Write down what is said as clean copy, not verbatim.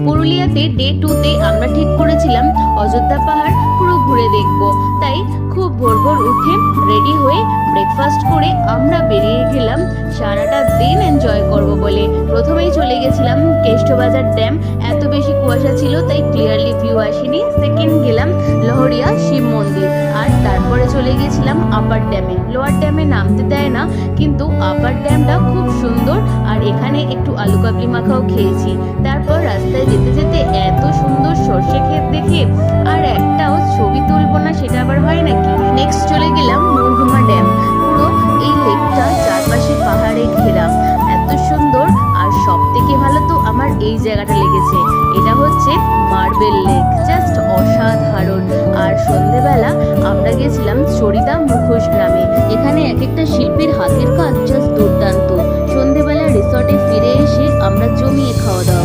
পুরুলিয়াতে ডে 2-তে আমরা ঠিক করেছিলাম অযোধ্যা পাহাড় পুরো ঘুরে দেখব। তাই খুব ভোর ভোর উঠে রেডি হয়ে ব্রেকফাস্ট করে আমরা বেরিয়ে গেলাম সারাটা দিন এনজয় করব বলে। প্রথমেই চলে গেছিলাম কেষ্টবাজার ড্যাম। এত বেশি কুয়াশা ছিল তাই ক্লিয়ারলি ভিউ আসেনি। সেকেন্ড গেলাম লহরিয়া শিব মন্দির, আর তারপরে চলে গেছিলাম আপার ড্যামে। লোয়ার ড্যামে নামতে দেয় না, কিন্তু আপার ড্যামটা খুব সুন্দর, আর এখানে একটু আলু কাবলি মাখাও খেয়েছি। তারপর রাস্তায় যেতে যেতে এত সুন্দর সর্ষে ক্ষেত দেখে আর একটাও ছবি তুলবো না সেটা আবার হয় নাকি। নেক্সট চলে গেলাম মুরগুমা ড্যাম। পুরো এই লেকটা চারপাশে পাহাড়ে ঘেরা, এত সুন্দর। আর সব থেকে ভালো তো আমার এই জায়গাটা লেগেছে, এটা হচ্ছে মার্বেল লেক, জাস্ট অসাধারণ। আর সন্ধেবেলা আমরা গেছিলাম চরিদা মুখোশ গ্রামে। এখানে এক একটা শিল্পীর হাতের কাজ জাস্ট দুর্দান্ত। সন্ধেবেলা রিসর্টে ফিরে এসে আমরা জমিয়ে খাওয়া দাওয়া